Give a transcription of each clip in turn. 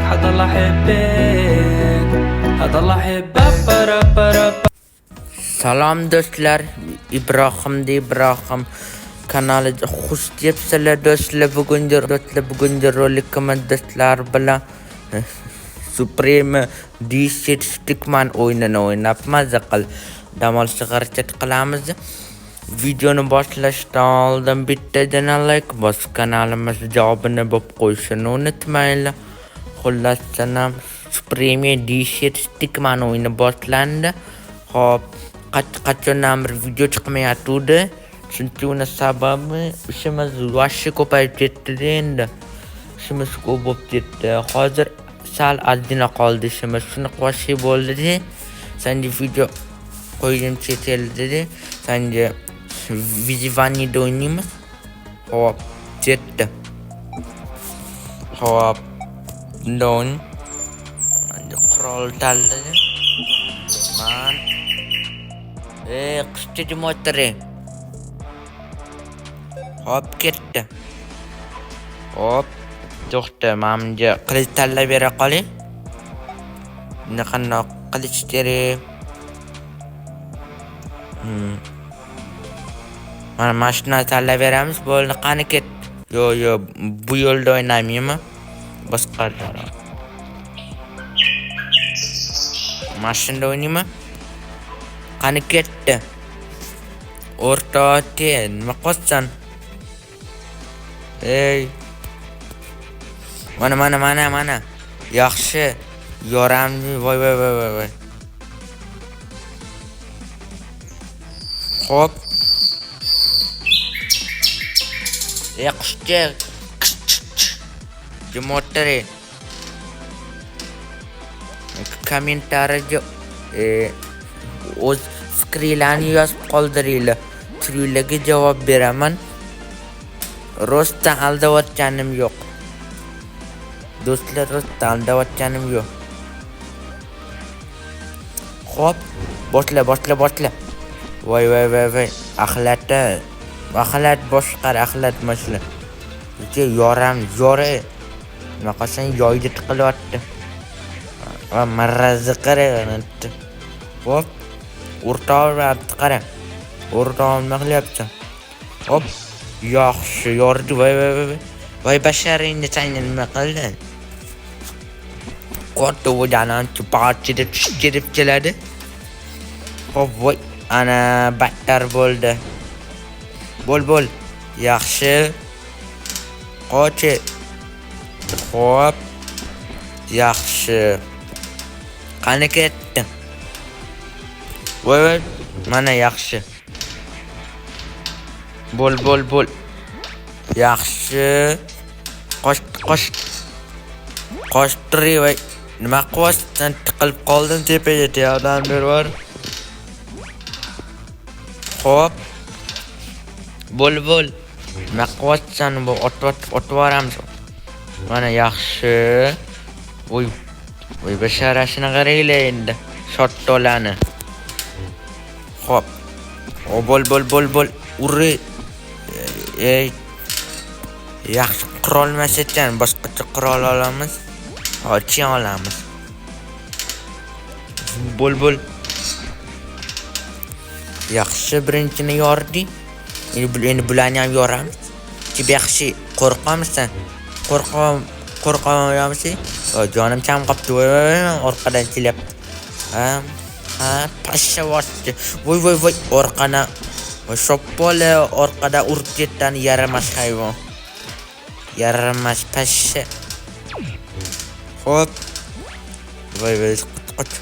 حضل أحبك حضل أحبك. Salom do'stlar, Ibrohim kanaliga xush kelibsizlar do'stlar. Bugungi rolikimiz do'stlar bilan Supreme D-Set Stickman o'yinini o'ynab maza dam olishga harakat qilamiz. Videoni boshlashdan oldin bittagina like bosib kanalimizga javobini bo'lib qo'yishni unutmanglar. Xullas, Supreme D-Set Stickman o'yini boshlandi. Hop, qachondan bir video chiqmayotgandi. Chunki uni sababi ishimiz vashshi ko'payib ketdi endi. Ishimiz ko'p bo'lib ketdi. Hozir sal ozgina qoldi ishimiz. Shuni qo'shi bo'ldi. Sanga video qo'ydim chet elda. Sanga Vizivanida o'ynaymiz. Hop, ketdi. Hop, don qurol tanladi. Man qishchi motori. Hop, ketdi. Hop, to'xta, menga qilich tanlab bera qoling. Qanday qilich kerak? Mana mashina tanlab beramiz. Bo'ldi, qani ket. Yo'q, bu yo'lda o'ynaymanmi? Boshqa mashinada o'ynayman. Qani ketdi. O'rtoqte, nima qilsan? Ey. Mana. Yaxshi. Yoramni, voy. Hop. Qushcha. Motori. Kommentariyaga o'z fikringizni yozib qoldiringlar. Turlarga javob beraman. Rostdan aldayotganim yo'q. Do'stlar, rostdan aldayotganim yo'q. Hop, boshla. Voy. Axlat boshqar, axlat mashina. Yoram, yore. Nima qilsang yoyga tiqilyapti. Va marrazi qarayapti. Hop, o'rtoqlarni qara. O'rtoq nima qilyapti? Hop, yaxshi yordi. Voy basharingni sanga nima qilding? Qo'rquvdan parchada tushib keladi. Hop, voy, ana battar bo'ldi. Bo'l. Yaxshi. Qochi. Hop. Yaxshi. Qani ketdi. Voy, mana yaxshi. Bo'l. Yaxshi. Qo'shtiri voy. Nima qilyapsan? Tiqilib qoldim tepaga, odam bor. Hop. Bo'l. Nima qilyapsan? Bu otvoramiz. Mana yaxshi. Voy, basharasini qaranglar endi. Shottolani. Hop. Bo'l. Uri. Ey. Yaxshi qurol ekan, boshqacha qurol olamiz. Hochi olamiz. Bo'l. Yaxshi, birinchini yordi. Endi bularni ham yoramiz. Yaxshi, qo'rqamsan? Qo'rqamayapsan? Jonim kam qopti. Orqadan kelyapti. Pashsha vosdi. Voy, orqana. Shoppola orqada urib ketdan yaramas hayvon. Yaramas pashsha. Hop. Voy, qoch.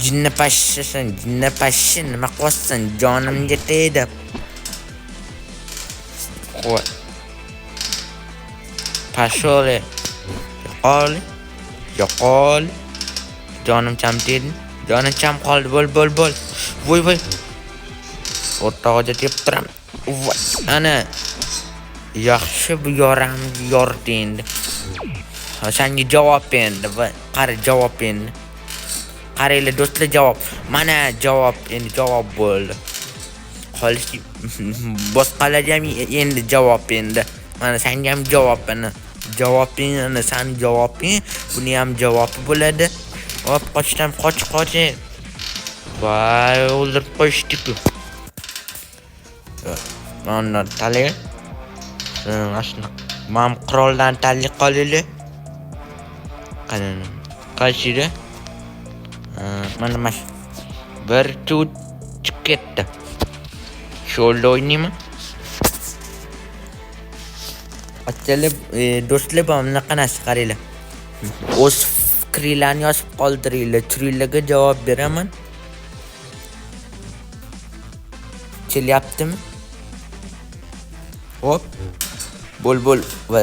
Jinni pashsha, nima qilyapsan? Jonimga tegdi. Qo'y. Pashole. Yo'qol. Jonim kam tegdi. Jonim kam qoldi. Bo'l. Voy. O'rtog'iga deb turam. Voy, ana. Yaxshi, bu yoramni yordi endi. Senga javob endi. Qara javob endi. Qaranglar do'stlar, javob. Mana javob, endi javob bo'ldi. Boshqalarga ham endi javob endi. Mana senga ham javob, mana javobing, ana seni javobing, buni ham javobi bo'ladi. Hop, qoch. Voy, o'ldirib qo'yishdi-ku. Mana tali. Ashna. Men qiroldan tali qolili. Qani. Qaysi? Mana mash. Bir tut ketdi. Sho'lda o'ynaymi? Attalib do'stlar bana qanasi qaranglar. O'z fikringizni yozib qoldiringlar. Turinglarga javob beraman. Kelyaptimi? Hop. Bol va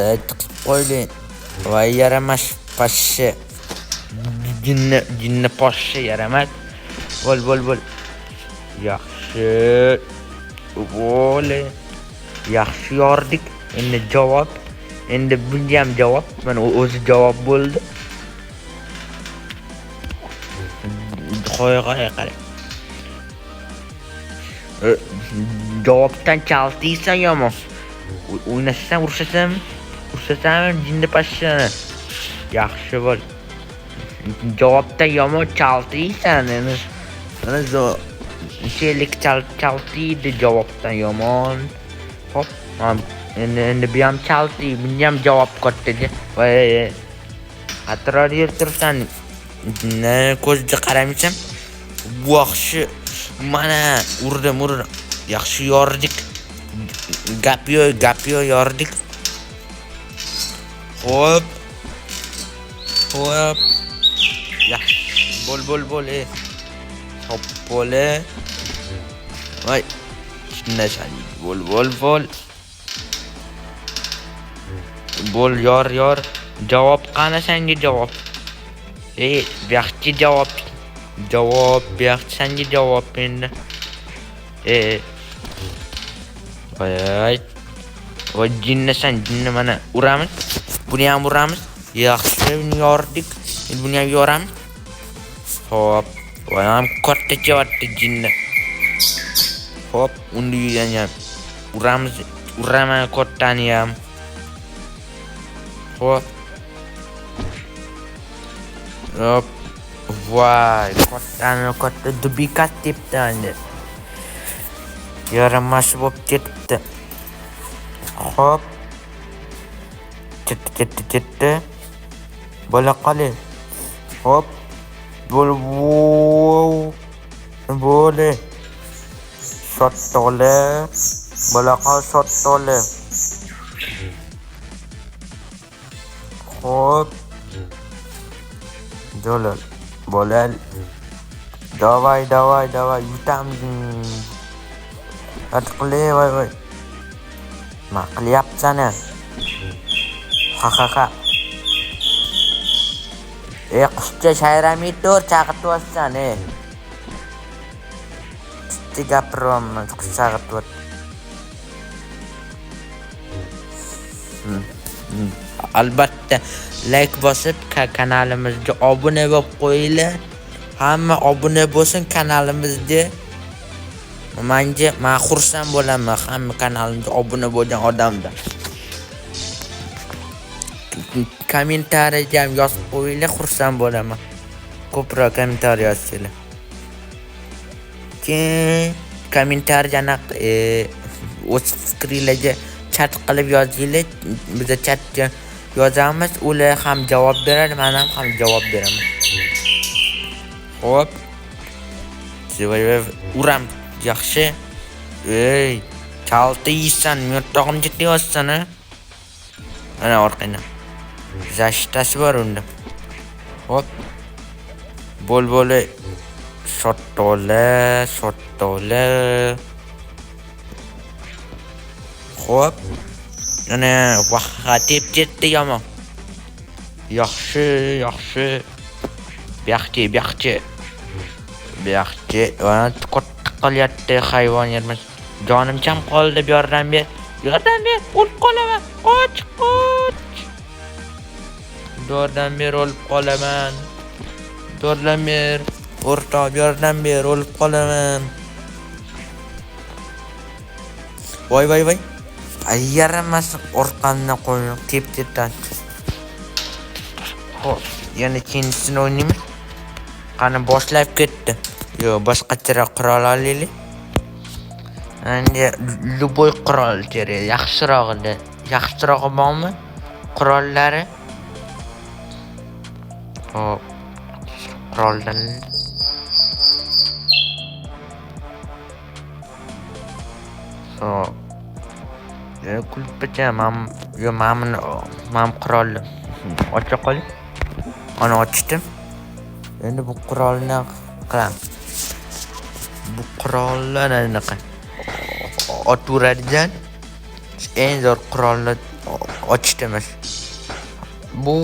qo'ying. Va yaramas pashsha. Jinni pashsha yaramas. Bol. Yaxshi. Vole. Yaxshi yordik. Endi javob. Endi bunga ham javob. Mana o'zi javob bo'ldi. Qarang. Javobdan chaltiysan yomon. O'ynashsan, ursasam jinni pashshani. Yaxshi bo'l. Javobdan yomon chaltiysan. Mana chelik chaltiydi javobdan yomon. Hop, endi bu ham chalti, bunga ham javob kattaga. Voy, atrof yurtirsan. Ko'zga qaramaysan. Yaxshi. Mana urdim. Yaxshi yordik. Gap yo yordik. Hop. Yaxshi. Bol. Hop bo'le. Voy. Shunday shani. Bol. Bol yor. Javob qana senga javob. Yaxshi javob. Yaxshi senga javob endi. Voy jinni mana uramiz. Buni ham uramiz. Yaxshi yordik. Buni ham yoramiz. Hop. Voy ham katta javobdi jinni. Hop, uni ham uramiz. Uraman kattani ham. Hop. Voy, katta dubikat debdi endi. Yaramas bo'lib ketibdi. Hop. Ketdi. Bo'la qoli. Hop. Bo'le. Shotole. Bo'la qol shotole. Hop. Dolal. Bo'lal. Davay. Yutamding. Atqile voy. Ma qilyapsan-a? Ha. Qushcha shayramay tur, chaqirtibsan, Chitti gapiryapman, qush chaqirtibdi. Albatta like bosib kanalimizga obuna bo'lib qo'yinglar. Hamma obuna bo'lsin kanalimizga. Men xursand bo'laman hamma kanalimga obuna bo'lgan odamdan. Kommentariyaga ham yozib qo'yinglar, xursand bo'laman. Ko'proq kommentariy yozinglar. Kommentariyani o'z fikringizga chat qilib yozinglar. Biz chatga yozamiz, ular ham javob beradi, men ham javob beraman. Hop. Uram yaxshi. Chaltiysan, yo'tog'imga yozsan-a? Ana orqadan. Zashtasi bor unda. Hop. Bol. Shotole. Hop. Ana vaqqa tep ketdi yomon. Yaxshi. Yaxshi. Ana qilyapti hayvon yermas. Jonim kam qoldi, yordam ber. O'lib qolaman. Qoch. Yordam ber, o'lib qolaman. Yordam ber. O'rtoq, yordam ber, o'lib qolaman. Voy. Ay yaramas orqamdan qo'yib tep-tepdan. Xo'p, yana kechinchisini o'ynaymiz. Qani boshlab ketdi. Yo, boshqacharoq qurol olaylik. Endi любой qurol kerak, yaxshirog'ida. Yaxshirog'i bormi? Qurollari. Xo'p. Quroldan kulpacha mam qurolni ocha qoling. Ana ochdim. Endi bu qurolni qilam. Bu qurollar anaqa oturadigan eng zo'r qurolni ochdimiz. Bu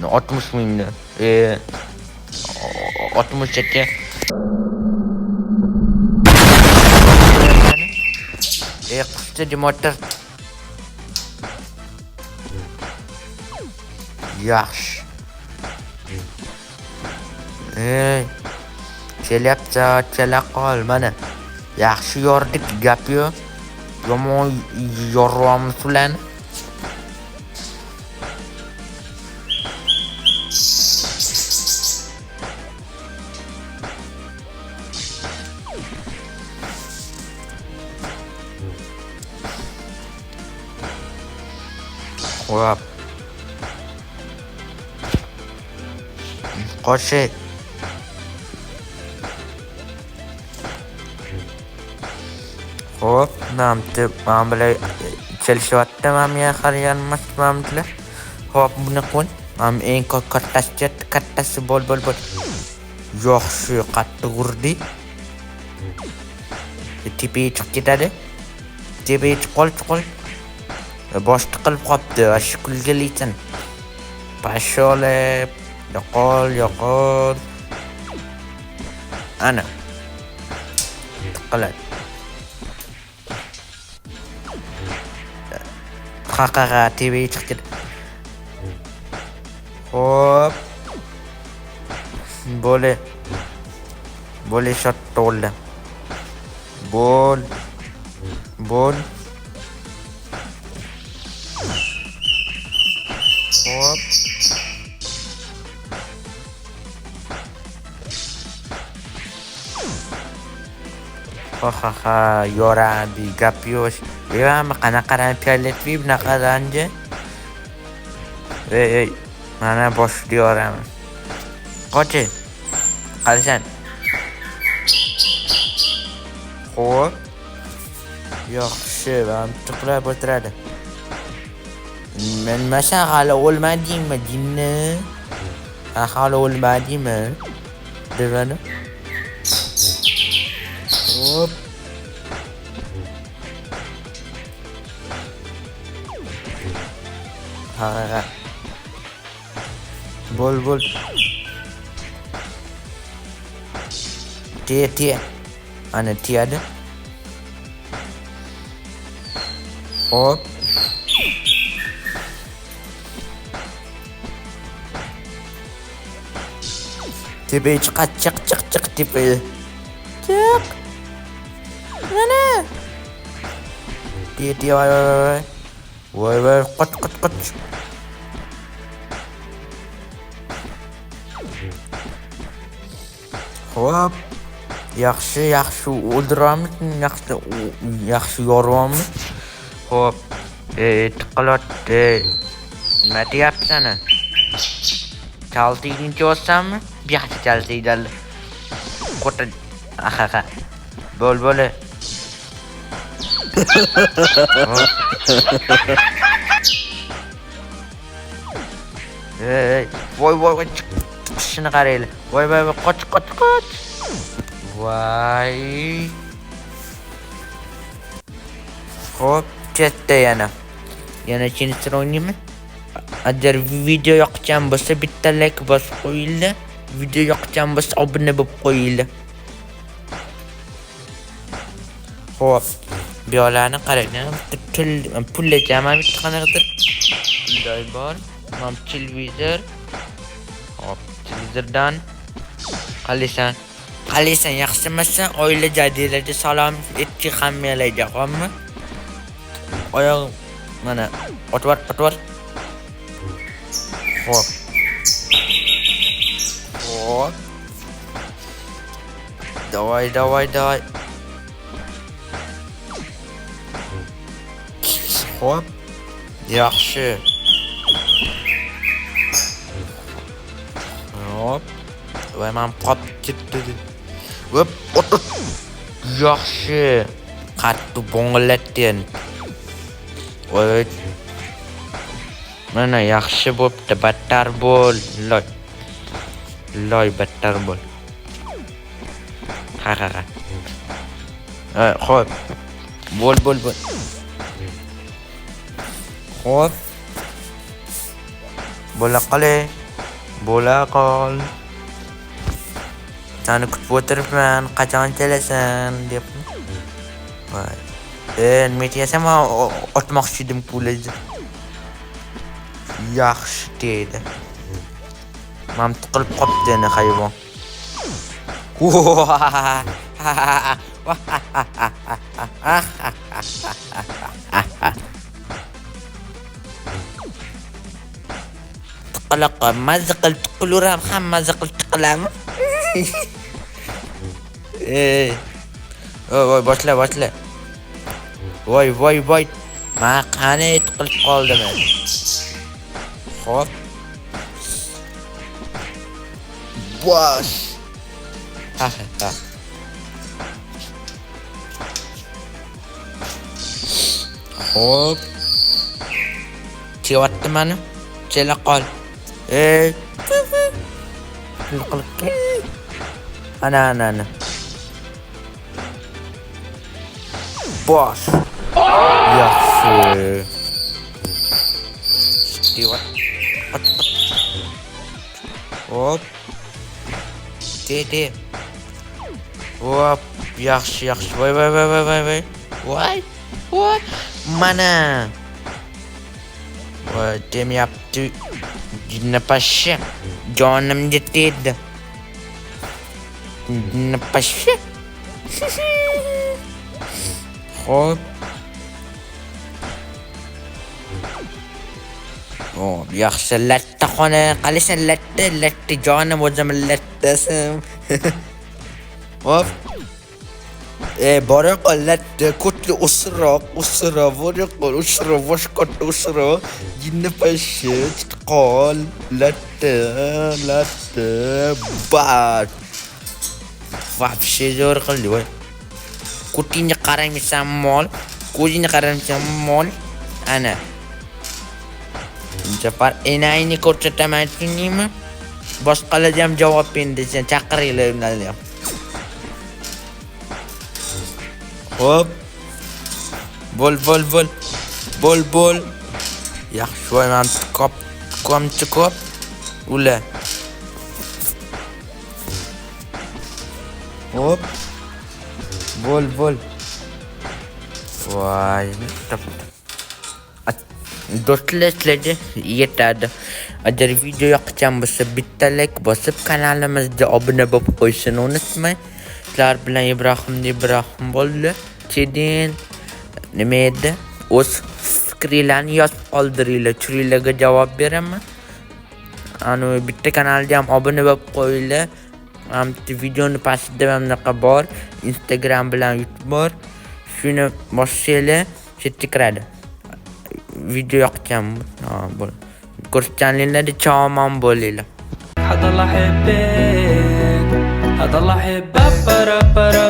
60 mingdan 60 chakka qushdi motor yaxshi. Kelyapti, kela qol mana. Yaxshi yordik, gap yo'q. Yomon yoramiz ularni. Hop. Qo'shi. Hop, men bilan kelishyapti, men qaraganman. Hop, buni qo'y. Men eng kattasi bol. Yaxshi, qattiq urdi. Tepaga chiqib ketadi. Tepaga chiqol. Boshqa qilib qopti, ashkulgalisan. Pashole, yoqol. Ana. Tiqiladi. Qaqaqa tepaga chiqdi. Hop. Bole shot to'ldi. Bol. Hop. Ha, yoradi, gap yo'q. Yo'qmi, qanaqadan piyolletli bunaqadanje? Ey, mana boshni yoraman. Qochi. Qarasan. Hop. Yaxshi, men tiqlab o'tiradi. Men masha hali o'lmadingmi, jinni? Hali o'lmadingmi? Devani. Hop. Ha. Bol. Tia. Ana tiada. Hop. Tepe çık tepe. Çık. Mana? Dia vay. Qot. Hop. Yaxshi o'ldiramiz, yaxshi yoramiz. Hop. Tiqilotdi. Nima deyapsan? Chaltingni ko'rsammi? Bir yaxshi chaltingdan. Qo'ta. Aha. Bol. Voy. Chiqishini qaraylar. Voy, qoch. Voy. Hop, ketdi yana kechinchisini o'ynaymiz. Agar video yoqgan bo'lsa bitta like bosib qo'yinglar. Video yoqgan bo'lsa obuna bo'lib qo'yinglar. Hop, biyolarni qarang. Pul jamoa bitta qanaqadir pulday bor. Mam televizor. Hop, televizordan qalisan yaxshimasa oila jadidlarga salom etchi hammalarga, xo'pmi? Oyoq mana otvar. Hop. Hop. Давай. Hop. Yaxshi. Hop. Voy, men qop ketdi. Hop. Yaxshi. Qattiq bo'nglatdin. Voy. Mana yaxshi bo'pti, battar bo'l. Loy battar bo'l. Ha. Xo'p. Bo'l. Xo'p. Bo'la qol. Seni kutib o'tiribman, qachon kelasan deb. Voy. Nima deyapsan? Otmoqchi edim pulni. Yaxshi dedi. Men tiqilib qopti ana hayvon. Tiqiliq, mazza qilib tiqilaram, hammasi qilib tiqilaman. Voy, boshla. Voy. Men qani tiqilib qoldim. Hop. Bosh. Ha. Hop. Chevatdi meni. Chela qol. Ana. Bosh. Yaxshi. Chevat. Hop. Dedi. Hop, yaxshi. Voy. Mana. Voy, demyapti. Jinni pashsha. Jonimga tegdi. Jinni pashsha. Hop. Oh, yaxshi latta xona. Qalisan latta jonim o'zim lattasim. Hop. Bora qol latta kutli usroq, bora qol usroq, boshqot usroq. Jinni pashsha, qol latta. Bat. Вообще zo'r qildi voy. Kutingga qaraymisan mol, ko'zingga qaraymisan mol. Ana. Jafar enayni ko'rsataman tushuningmi? Boshqalarga ham javob bersin, chaqiringlar ularni ham. Hop. Bo'l. Yaxshi voy, men ko'p. Ula. Hop. Bo'l. Voy, do'stlar, sizlarga yetadi. Agar video yoqgan bo'lsa, bitta like bosib, kanalimizga obuna bo'lib qo'yishni unutmang. Sizlar bilan Ibrohim bo'ldi. Keyin nima edi? O'z fikringizni yozib qoldiringlar, churinglarga javob beraman. Ana bitta kanalga ham obuna bo'lib qo'yinglar. Videoni pastida hamnaqa bor, Instagram bilan YouTube bor. Shuni bossanglar, chetga kiradi. Video yoqgan bo'l. Ko'rishganinglarda chomon bo'linglar. هذا الله حبك